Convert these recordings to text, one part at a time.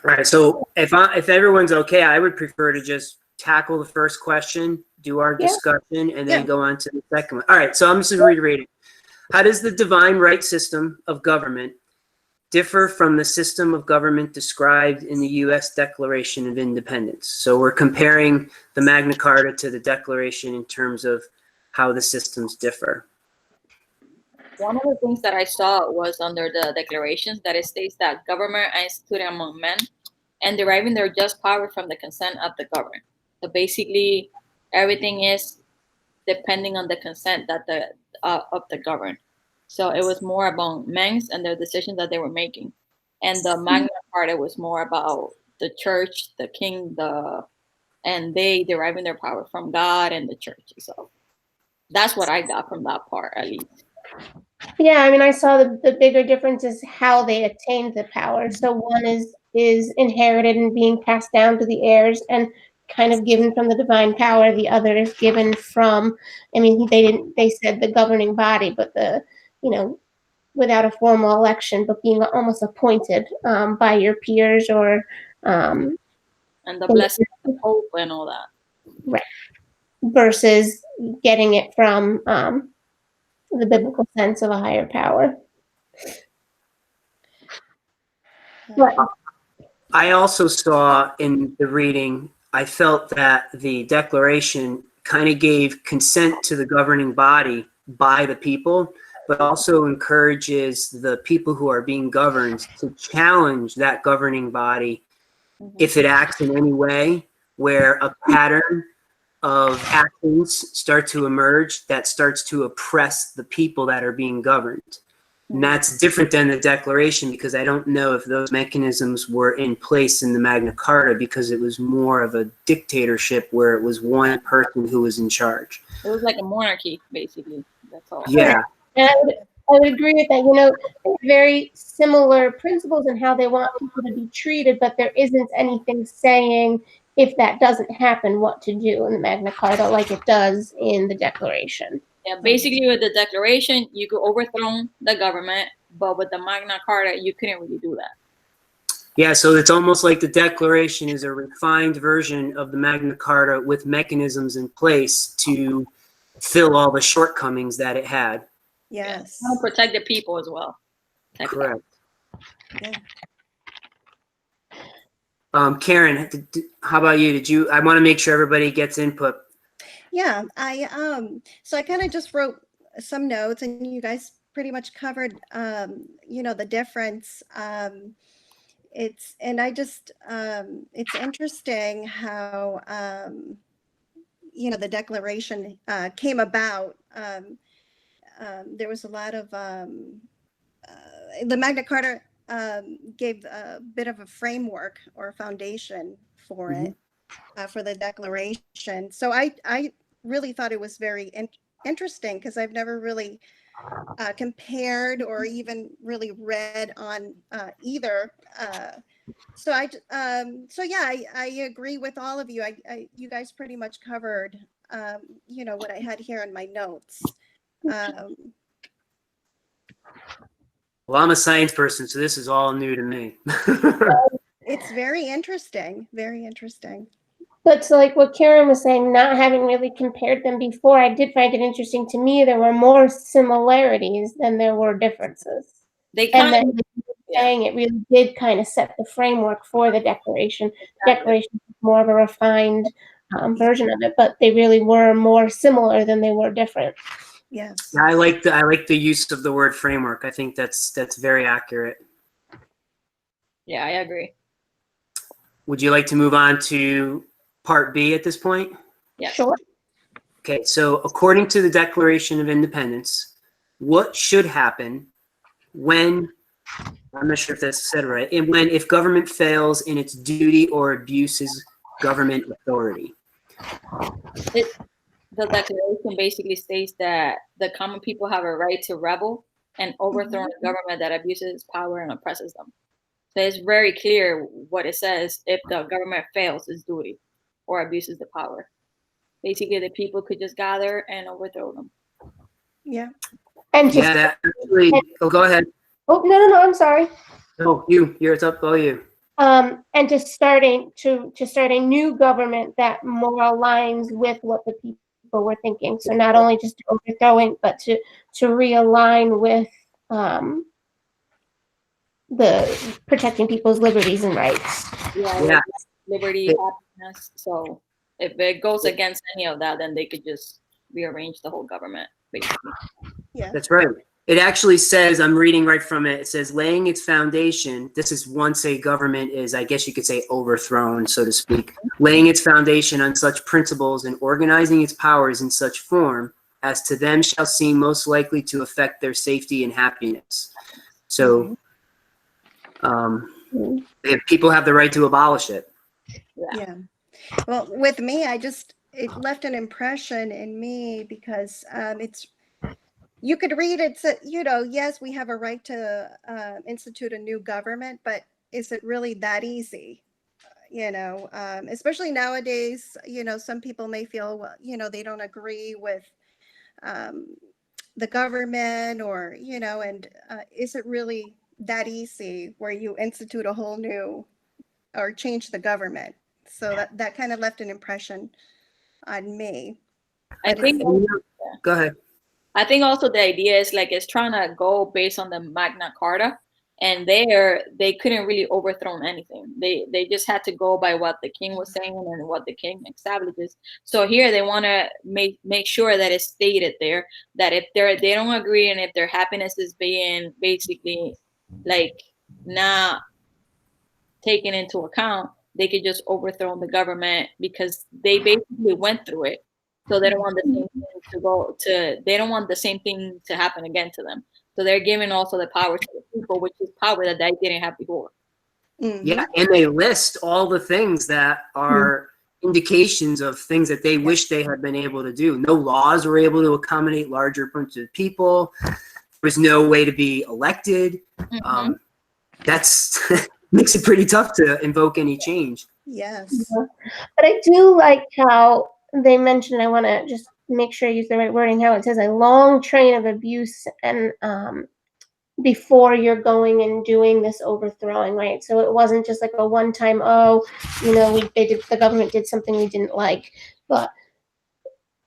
All right. So if everyone's okay, I would prefer to just tackle the first question, do our Yeah. discussion, and then Yeah. go on to the second one. All right. So I'm just reiterating. How does the divine right system of government differ from the system of government described in the U.S. Declaration of Independence? So we're comparing the Magna Carta to the Declaration in terms of how the systems differ. One of the things that I saw was under the declarations that it states that government are instituted among men and deriving their just power from the consent of the governed. So basically, everything is depending on the consent that of the governed. So it was more about men and the decisions that they were making, and the Magna Carta was more about the church, the king, and they deriving their power from God and the church. So that's what I got from that part, at least. Yeah, I mean, I saw the bigger difference is how they attained the power. So one is inherited and being passed down to the heirs and kind of given from the divine power. The other is given from, I mean, they said the governing body, but without a formal election, but being almost appointed by your peers or And the blessing of the Pope and all that. right, versus getting it from the biblical sense of a higher power. Right. I also saw in the reading, I felt that the Declaration kind of gave consent to the governing body by the people, but also encourages the people who are being governed to challenge that governing body if it acts in any way where a pattern of actions start to emerge that starts to oppress the people that are being governed. And that's different than the Declaration, because I don't know if those mechanisms were in place in the Magna Carta, because it was more of a dictatorship where it was one person who was in charge. It was like a monarchy, basically. That's all. Yeah. And I would agree with that. Very similar principles in how they want people to be treated, but there isn't anything saying if that doesn't happen, what to do in the Magna Carta like it does in the Declaration. Yeah, basically with the Declaration, you could overthrow the government, but with the Magna Carta, you couldn't really do that. Yeah, so it's almost like the Declaration is a refined version of the Magna Carta with mechanisms in place to fill all the shortcomings that it had. Yes. Yeah. Protect the people as well. Correct. Yeah. Karen, how about you? I want to make sure everybody gets input. Yeah, so I kind of just wrote some notes, and you guys pretty much covered the difference. It's interesting how the Declaration came about. There was a lot of the Magna Carta gave a bit of a framework or a foundation for it, for the Declaration. So I really thought it was very interesting, because I've never really compared or even really read on either. So I agree with all of you. You guys pretty much covered what I had here in my notes. Well, I'm a science person, so this is all new to me. It's very interesting. Very interesting. But so like what Karen was saying, not having really compared them before, I did find it interesting. To me, there were more similarities than there were differences. Saying it really did kind of set the framework for the Declaration. Exactly. Declaration is more of a refined version of it, but they really were more similar than they were different. Yes. I like the use of the word framework. I think that's very accurate. Yeah, I agree. Would you like to move on to Part B at this point? Yeah. Sure. Okay, so according to the Declaration of Independence, what should happen when, I'm not sure if that's said right, and if government fails in its duty or abuses government authority? The Declaration basically states that the common people have a right to rebel and overthrow a government that abuses its power and oppresses them. So it's very clear what it says if the government fails its duty or abuses the power. Basically, the people could just gather and overthrow them. Yeah. And yeah, that actually, go ahead. Oh, no, I'm sorry. No, it's up, you. and to start a new government that more aligns with what the people were thinking. So not only just overthrowing, but to realign with the protecting people's liberties and rights. Yeah. Liberty, happiness. So if it goes against any of that, then they could just rearrange the whole government, basically. Yeah. That's right. It actually says, I'm reading right from it, it says, laying its foundation, this is once a government is, I guess you could say, overthrown, so to speak, laying its foundation on such principles and organizing its powers in such form as to them shall seem most likely to affect their safety and happiness. So if people have the right to abolish it. Yeah. Well, with me, it left an impression in me because you could read it, yes, we have a right to institute a new government, but is it really that easy? Especially nowadays, some people may feel, well, they don't agree with the government or, and is it really that easy where you institute a whole new or change the government? So that kind of left an impression on me. I think. Go ahead. I think also the idea is like it's trying to go based on the Magna Carta, and they couldn't really overthrow anything. They just had to go by what the king was saying and what the king establishes. So here they want to make sure that it's stated there that if they don't agree and if their happiness is being basically like not taken into account, they could just overthrow the government because they basically went through it. So they don't want the same thing they don't want the same thing to happen again to them. So they're giving also the power to the people, which is power that they didn't have before. Mm-hmm. Yeah, and they list all the things that are indications of things that they wish they had been able to do. No laws were able to accommodate larger groups of people. There was no way to be elected. Mm-hmm. That's makes it pretty tough to invoke any change. Yes. But I do like how they mentioned, I want to just make sure I use the right wording, how it says a long train of abuse and before you're going and doing this overthrowing, right? So it wasn't just like a one-time, the government did something we didn't like, but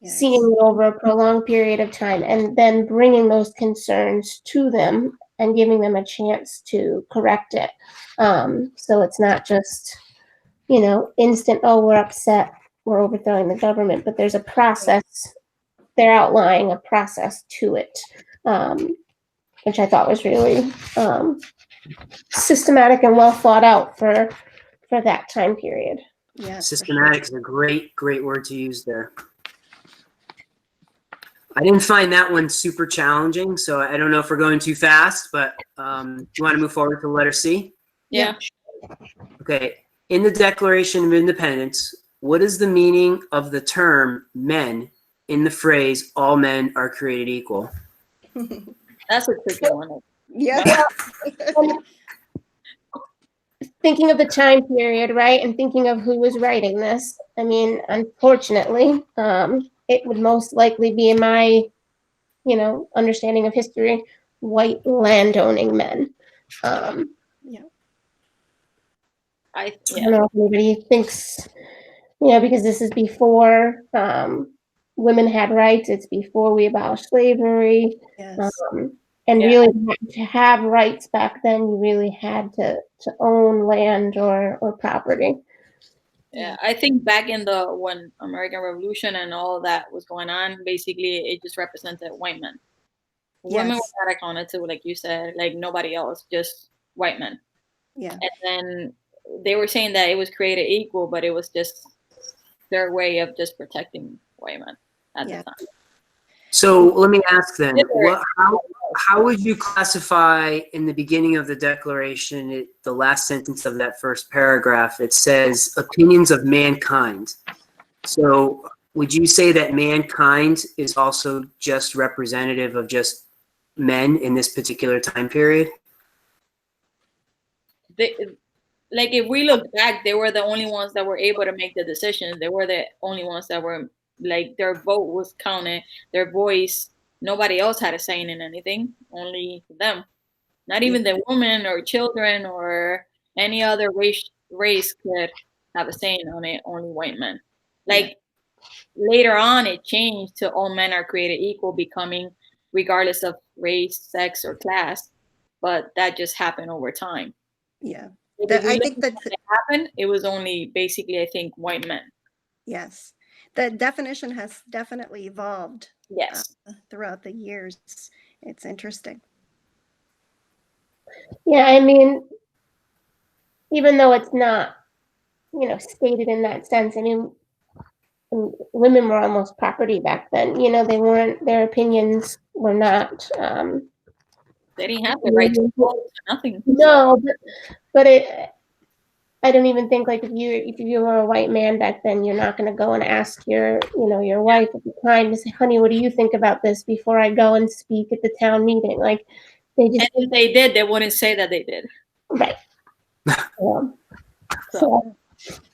seeing it over a prolonged period of time and then bringing those concerns to them and giving them a chance to correct it. So it's not just, instant, oh, we're upset, we're overthrowing the government, but there's a process. They're outlining a process to it, which I thought was really systematic and well thought out for that time period. Yeah. Systematic is a great word to use there. I didn't find that one super challenging, so I don't know if we're going too fast, but do you want to move forward to letter C? Yeah. Okay. In the Declaration of Independence, what is the meaning of the term men in the phrase, all men are created equal? That's a tricky one. Yeah. Thinking of the time period, right, and thinking of who was writing this, I mean, unfortunately, it would most likely be in my, understanding of history, white landowning men. I don't know if anybody thinks, because this is before women had rights. It's before we abolished slavery. Yes. And really, to have rights back then, you really had to own land or property. Yeah, I think back in when American Revolution and all that was going on, basically it just represented white men. Women were not accounted to, like you said, like nobody else, just white men. Yeah. And then they were saying that it was created equal, but it was just their way of just protecting white men at the time. So let me ask then, how would you classify in the beginning of the Declaration, the last sentence of that first paragraph, it says opinions of mankind. So would you say that mankind is also just representative of just men in this particular time period? Like if we look back, they were the only ones that were able to make the decisions. They were the only ones that were like their vote was counted, their voice. Nobody else had a say in anything. Only them. Not even the women or children or any other race could have a say on it, only white men. Like later on, it changed to all men are created equal, becoming regardless of race, sex, or class. But that just happened over time. Yeah. If we I look think at that, what happened, it was only basically, I think, white men. yes, the definition has definitely evolved Yes. throughout the years. It's interesting. Yeah, I mean, even though it's not, stated in that sense, I mean, women were almost property back then. They weren't, their opinions were not, They didn't have the right to vote or nothing. no, but I don't even think like if you were a white man back then, you're not going to go and ask your wife at the time to say, honey, what do you think about this before I go and speak at the town meeting? Like they just, And if they did, they wouldn't say that they did. right. So,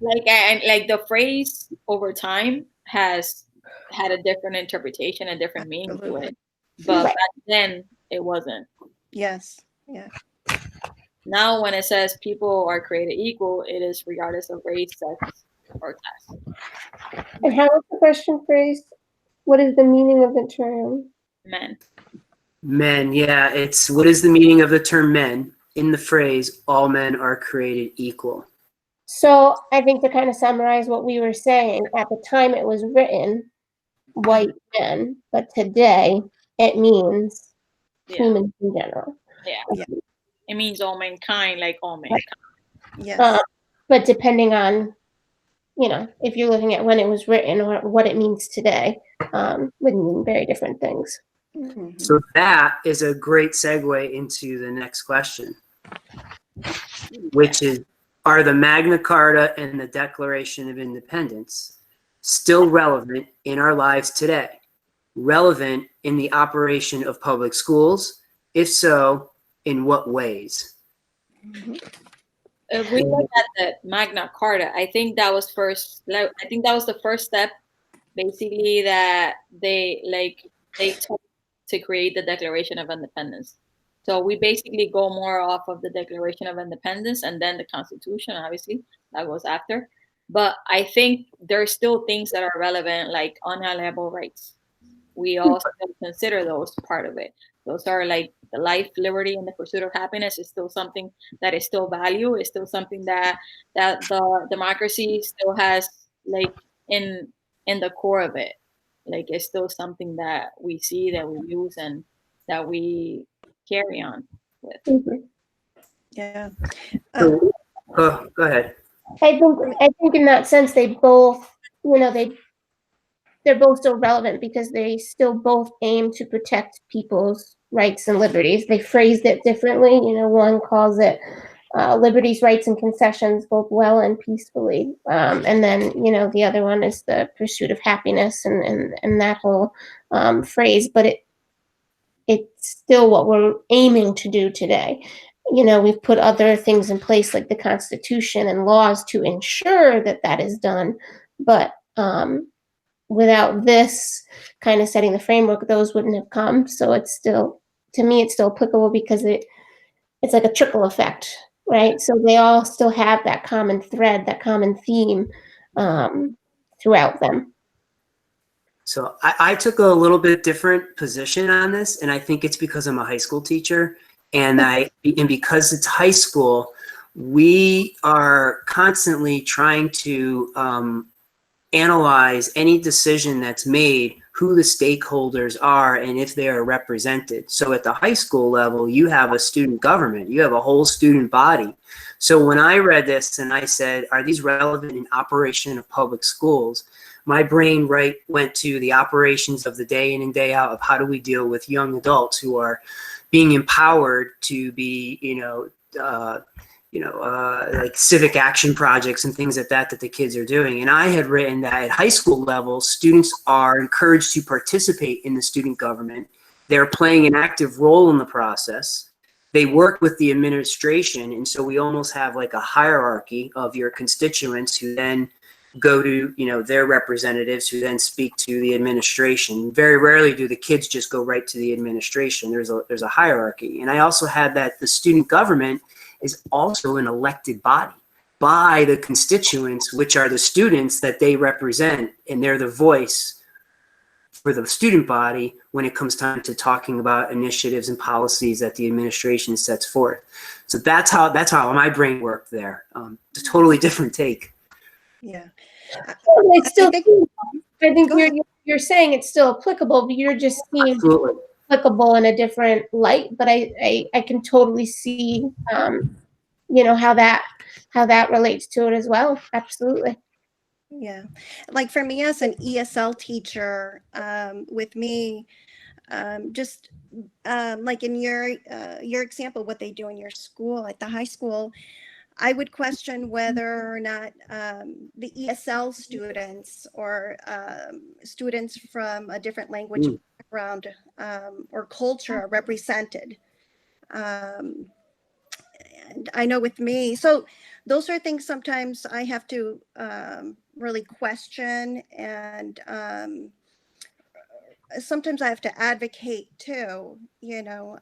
like the phrase over time has had a different interpretation, a different meaning to it. But Right. back then it wasn't. Yes. Yeah. Now when it says people are created equal, it is regardless of race, sex, or class. And how was the question phrased? What is the meaning of the term? Men. Men, yeah, it's what is the meaning of the term men in the phrase all men are created equal? So I think to kind of summarize what we were saying, at the time it was written, white men, but today it means humans in general. Yeah. It means all mankind, like all mankind. Yes. But depending on, if you're looking at when it was written or what it means today, would mean very different things. Mhm. So that is a great segue into the next question, which is, are the Magna Carta and the Declaration of Independence still relevant in our lives today? Relevant in the operation of public schools? If so, in what ways? If we look at the Magna Carta, I think that was the first step, basically, that they took to create the Declaration of Independence. So we basically go more off of the Declaration of Independence and then the Constitution, obviously, that goes after. But I think there's still things that are relevant, like unalienable rights. We also consider those part of it. Those are like the life, liberty, and the pursuit of happiness is still something that is still value. It's still something that the democracy still has, like in the core of it. Like it's still something that we see, that we use, and that we carry on with. Mhm. Yeah. So, go ahead. I think in that sense they both, they're both still relevant because they still both aim to protect people's rights and liberties. They phrased it differently. One calls it liberties, rights, and concessions, both well and peacefully. And then, the other one is the pursuit of happiness and that whole phrase. But it's still what we're aiming to do today. We've put other things in place like the Constitution and laws to ensure that that is done. But without this kind of setting the framework, those wouldn't have come. So it's still, to me, it's still applicable because it's like a trickle effect, right? So they all still have that common thread, that common theme throughout them. So I took a little bit different position on this, and I think it's because I'm a high school teacher, and because it's high school, we are constantly trying to analyze any decision that's made, who the stakeholders are, and if they are represented. So at the high school level, you have a student government, you have a whole student body. So when I read this and I said, are these relevant in operation of public schools? My brain went to the operations of the day in and day out of how do we deal with young adults who are being empowered to be, like civic action projects and things like that the kids are doing. And I had written that at high school level, students are encouraged to participate in the student government. They're playing an active role in the process. They work with the administration. And so we almost have like a hierarchy of your constituents who then go to, their representatives who then speak to the administration. Very rarely do the kids just go right to the administration. There's a hierarchy. And I also had that the student government is also an elected body by the constituents, which are the students that they represent, and they're the voice for the student body when it comes time to talking about initiatives and policies that the administration sets forth. So that's how my brain worked there. It's a totally different take. Yeah. It's still, I think Go ahead. you're saying it's still applicable, but you're just seeing Absolutely. applicable in a different light. But I can totally see, you know, how that relates to it as well. Absolutely. Yeah. Like for me as an ESL teacher, with me, just like in your example, what they do in your school at the high school, I would question whether or not the ESL students or students from a different language background or culture are represented. And I know with me, so those are things sometimes I have to really question, and sometimes I have to advocate too, you know,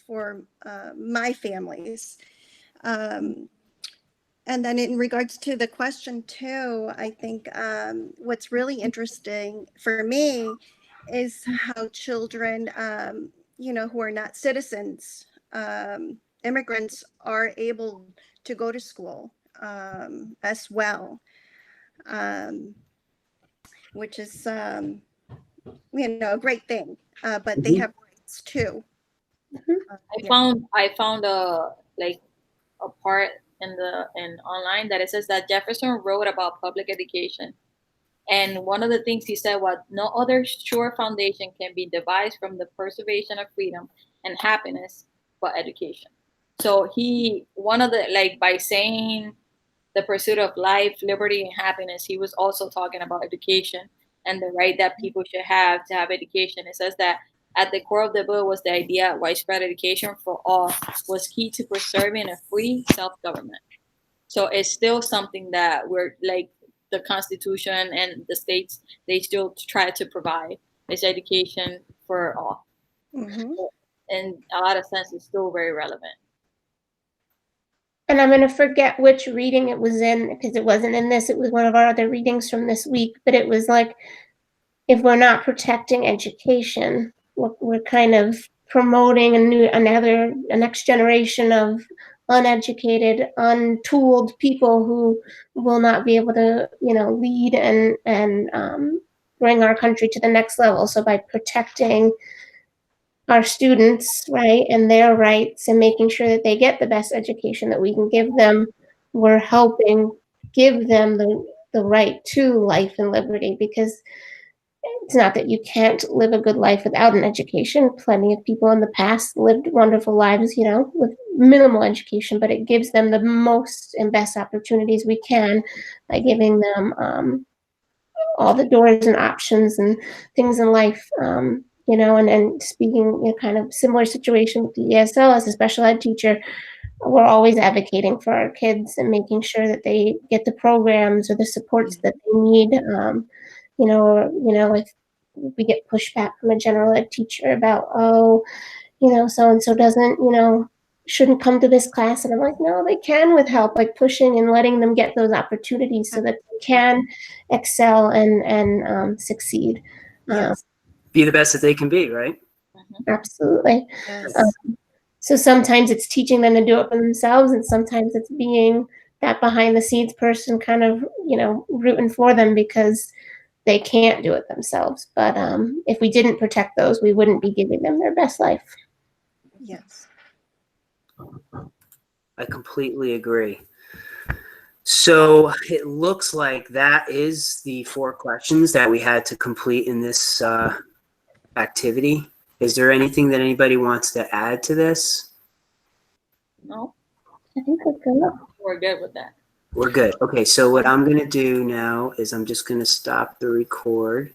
for my families. And then in regards to the question too, I think what's really interesting for me is how children, you know, who are not citizens, immigrants, are able to go to school as well, which is, you know, a great thing. But they have rights too. I found like a part in online that it says that Jefferson wrote about public education, and one of the things he said was, no other sure foundation can be devised from the preservation of freedom and happiness but education. So one of the, like, by saying the pursuit of life, liberty, and happiness, he was also talking about education and the right that people should have to have education. It says that at the core of the bill was the idea widespread education for all was key to preserving a free self-government. So it's still something that we're, like, the Constitution and the states, they still try to provide is education for all. Mm-hmm. In a lot of sense, it's still very relevant. And I'm going to forget which reading it was in because it wasn't in this. It was one of our other readings from this week. But it was like, if we're not protecting education, we're kind of promoting a next generation of uneducated, untooled people who will not be able to, you know, lead and bring our country to the next level. So by protecting our students, right, and their rights and making sure that they get the best education that we can give them, we're helping give them the right to life and liberty, because it's not that you can't live a good life without an education. Plenty of people in the past lived wonderful lives, you know, with minimal education, but it gives them the most and best opportunities we can by giving them all the doors and options and things in life. You know, and speaking, you know, kind of similar situation with the ESL as a special ed teacher, we're always advocating for our kids and making sure that they get the programs or the supports that they need. You know, if we get pushback from a general ed teacher about, oh, you know, so and so doesn't, you know, shouldn't come to this class, and I'm like, no, they can with help, like pushing and letting them get those opportunities so that they can excel and succeed. Yes. Be the best that they can be, right? Absolutely. Yes. So sometimes it's teaching them to do it for themselves, and sometimes it's being that behind the scenes person, kind of, you know, rooting for them because they can't do it themselves. But if we didn't protect those, we wouldn't be giving them their best life. Yes. I completely agree. So it looks like that is the 4 questions that we had to complete in this activity. Is there anything that anybody wants to add to this? No, I think we're good. we're good with that. We're good. Okay, so what I'm going to do now is I'm just going to stop the record.